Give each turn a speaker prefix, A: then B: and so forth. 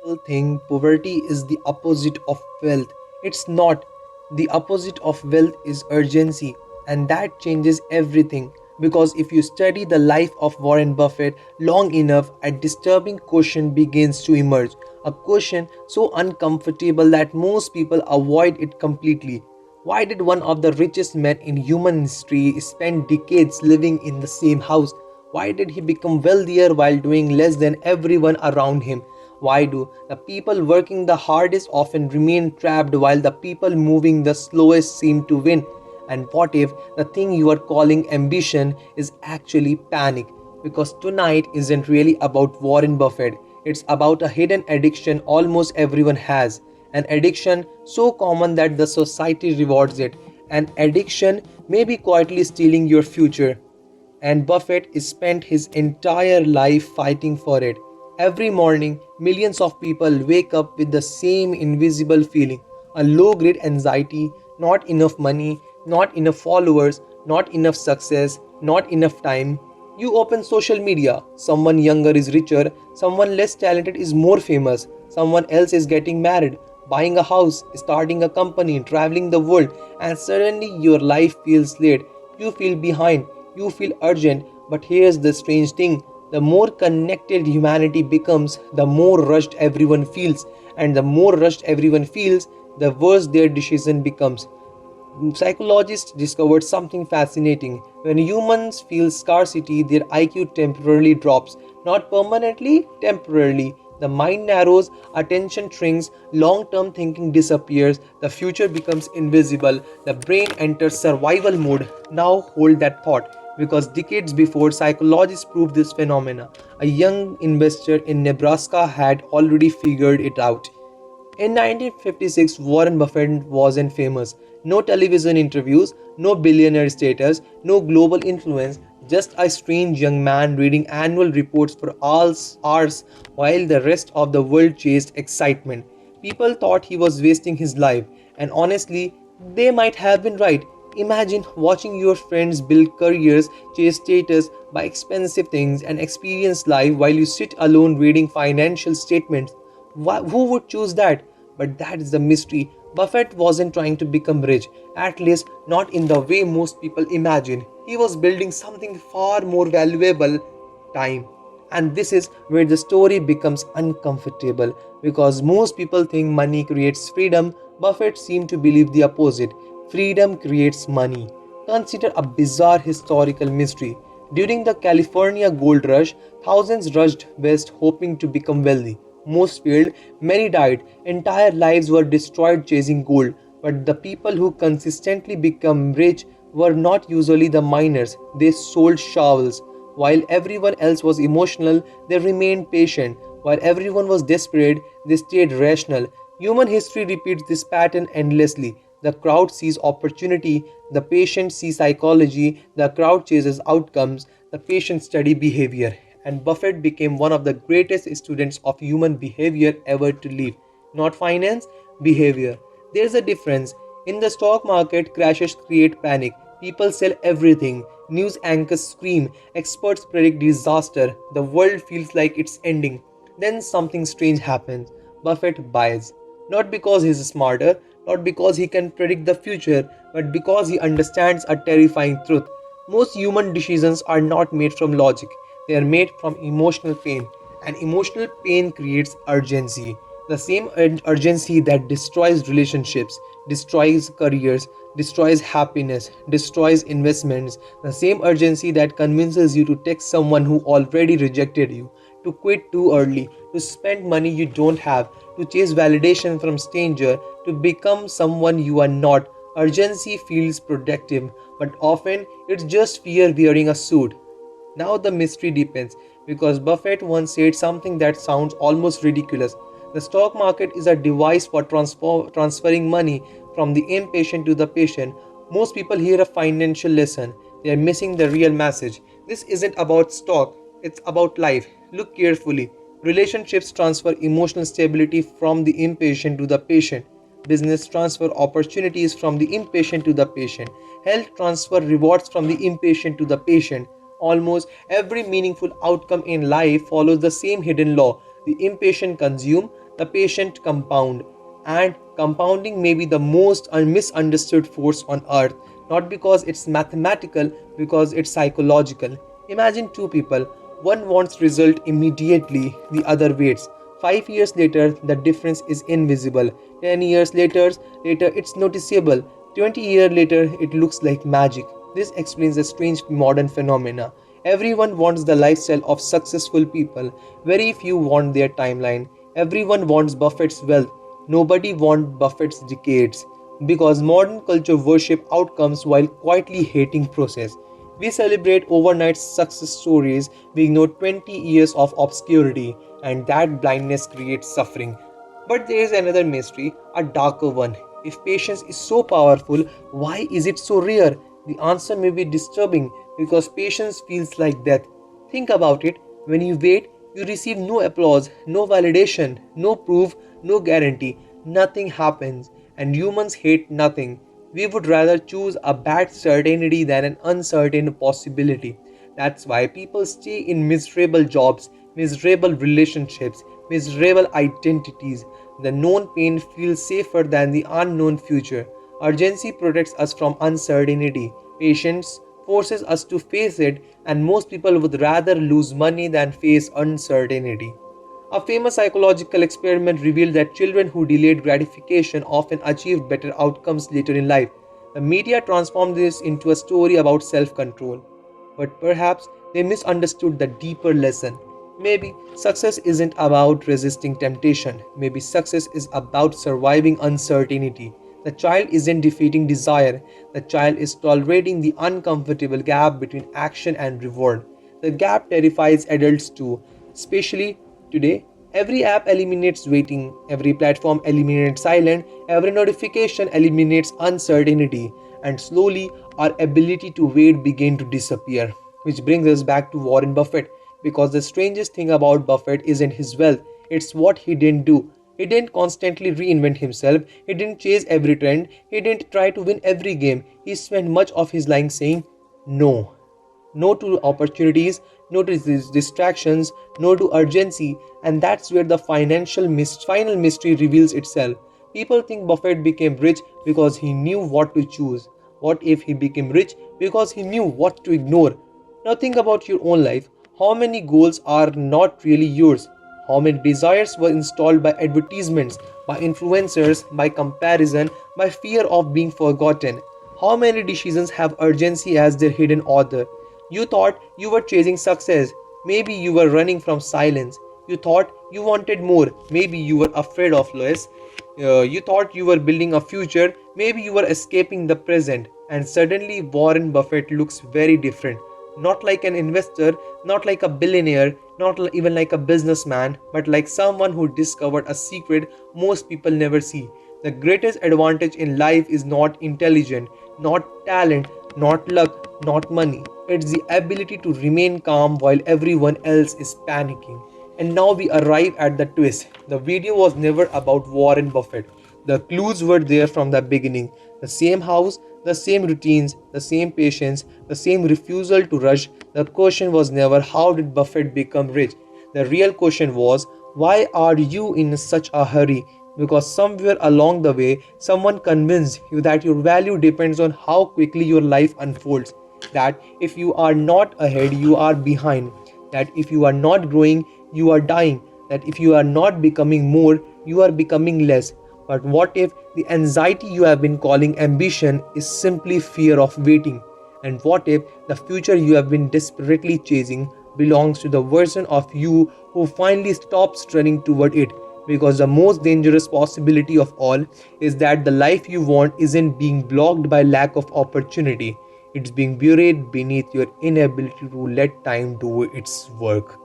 A: people think poverty is the opposite of wealth. It's not. The opposite of wealth is urgency, and that changes everything. Because if you study the life of Warren Buffett long enough, a disturbing question begins to emerge. A question so uncomfortable that most people avoid it completely. Why did one of the richest men in human history spend decades living in the same house? Why did he become wealthier while doing less than everyone around him? Why do the people working the hardest often remain trapped while the people moving the slowest seem to win? And what if the thing you are calling ambition is actually panic? Because tonight isn't really about Warren Buffett, it's about a hidden addiction almost everyone has. An addiction so common that the society rewards it. An addiction may be quietly stealing your future, and Buffett spent his entire life fighting for it. Every morning, millions of people wake up with the same invisible feeling, a low grade anxiety, not enough money, not enough followers, not enough success, not enough time. You open social media, someone younger is richer, someone less talented is more famous, someone else is getting married, buying a house, starting a company, traveling the world, and suddenly your life feels late. You feel behind, you feel urgent, but here's the strange thing: the more connected humanity becomes, the more rushed everyone feels, and the more rushed everyone feels, the worse their decision becomes. Psychologists discovered something fascinating. When humans feel scarcity, their IQ temporarily drops. Not permanently, temporarily. The mind narrows, attention shrinks, long term thinking disappears, the future becomes invisible, the brain enters survival mode. Now hold that thought, because decades before, psychologists proved this phenomena. A young investor in Nebraska had already figured it out. In 1956, Warren Buffett wasn't famous. No television interviews, no billionaire status, no global influence, just a strange young man reading annual reports for all hours while the rest of the world chased excitement. People thought he was wasting his life, and honestly, they might have been right. Imagine watching your friends build careers, chase status, buy expensive things, and experience life while you sit alone reading financial statements. Who would choose that? But that is the mystery. Buffett wasn't trying to become rich, at least not in the way most people imagine. He was building something far more valuable: time. And this is where the story becomes uncomfortable, because most people think money creates freedom. Buffett seemed to believe the opposite: freedom creates money. Consider a bizarre historical mystery. During the California gold rush, thousands rushed west hoping to become wealthy. Most failed, many died, entire lives were destroyed chasing gold. But the people who consistently become rich were not usually the miners, they sold shovels. While everyone else was emotional, they remained patient. While everyone was desperate, they stayed rational. Human history repeats this pattern endlessly. The crowd sees opportunity, the patient sees psychology, the crowd chases outcomes, the patient study behavior. And Buffett became one of the greatest students of human behavior ever to live. Not finance, behavior. There's a difference. In the stock market, crashes create panic. People sell everything. News anchors scream. Experts predict disaster. The world feels like it's ending. Then something strange happens. Buffett buys. Not because he's smarter, not because he can predict the future, but because he understands a terrifying truth. Most human decisions are not made from logic, they are made from emotional pain. And emotional pain creates urgency. The same urgency that destroys relationships, destroys careers, destroys happiness, destroys investments. The same urgency that convinces you to text someone who already rejected you, to quit too early, to spend money you don't have, to chase validation from stranger, to become someone you are not. Urgency feels productive, but often it's just fear wearing a suit. Now the mystery deepens, because Buffett once said something that sounds almost ridiculous. The stock market is a device for transferring money from the impatient to the patient. Most people hear a financial lesson. They are missing the real message. This isn't about stock, it's about life. Look carefully. Relationships transfer emotional stability from the impatient to the patient. Business transfer opportunities from the impatient to the patient. Health transfer rewards from the impatient to the patient. Almost every meaningful outcome in life follows the same hidden law. The impatient consume, the patient compound. And compounding may be the most misunderstood force on earth, not because it's mathematical, because it's psychological. Imagine two people, one wants result immediately, the other waits. 5 years later, the difference is invisible. 10 years later it's noticeable. 20 years later, it looks like magic. This explains a strange modern phenomena. Everyone wants the lifestyle of successful people. Very few want their timeline. Everyone wants Buffett's wealth. Nobody wants Buffett's decades. Because modern culture worship outcomes while quietly hating process. We celebrate overnight success stories, we ignore 20 years of obscurity, and that blindness creates suffering. But there is another mystery, a darker one. If patience is so powerful, why is it so rare? The answer may be disturbing because patience feels like death. Think about it. When you wait, you receive no applause, no validation, no proof, no guarantee. Nothing happens, and humans hate nothing. We would rather choose a bad certainty than an uncertain possibility. That's why people stay in miserable jobs, miserable relationships, miserable identities. The known pain feels safer than the unknown future. Urgency protects us from uncertainty. Patience forces us to face it, and most people would rather lose money than face uncertainty. A famous psychological experiment revealed that children who delayed gratification often achieved better outcomes later in life. The media transformed this into a story about self control. But perhaps they misunderstood the deeper lesson. Maybe success isn't about resisting temptation. Maybe success is about surviving uncertainty. The child isn't defeating desire. The child is tolerating the uncomfortable gap between action and reward. The gap terrifies adults too, especially today. Every app eliminates waiting, every platform eliminates silence, every notification eliminates uncertainty, and slowly our ability to wait begin to disappear. Which brings us back to Warren Buffett, because the strangest thing about Buffett isn't his wealth, it's what he didn't do. He didn't constantly reinvent himself, he didn't chase every trend, he didn't try to win every game. He spent much of his life saying no. No to opportunities, no to distractions, no to urgency, and that's where the final mystery reveals itself. People think Buffett became rich because he knew what to choose. What if he became rich because he knew what to ignore? Now think about your own life. How many goals are not really yours? How many desires were installed by advertisements, by influencers, by comparison, by fear of being forgotten? How many decisions have urgency as their hidden author? You thought you were chasing success. Maybe you were running from silence. You thought you wanted more. Maybe you were afraid of less. You thought you were building a future. Maybe you were escaping the present. And suddenly, Warren Buffett looks very different. Not like an investor, not like a billionaire, not even like a businessman, but like someone who discovered a secret most people never see. The greatest advantage in life is not intelligence, not talent, not luck, not money. It's the ability to remain calm while everyone else is panicking. And now we arrive at the twist. The video was never about Warren Buffett. The clues were there from the beginning. The same house, the same routines, the same patience, the same refusal to rush. The question was never how did Buffett become rich? The real question was why are you in such a hurry? Because somewhere along the way, someone convinced you that your value depends on how quickly your life unfolds. That if you are not ahead, you are behind. That if you are not growing, you are dying. That if you are not becoming more, you are becoming less. But what if the anxiety you have been calling ambition is simply fear of waiting? And what if the future you have been desperately chasing belongs to the version of you who finally stops running toward it? Because the most dangerous possibility of all is that the life you want isn't being blocked by lack of opportunity. It's being buried beneath your inability to let time do its work.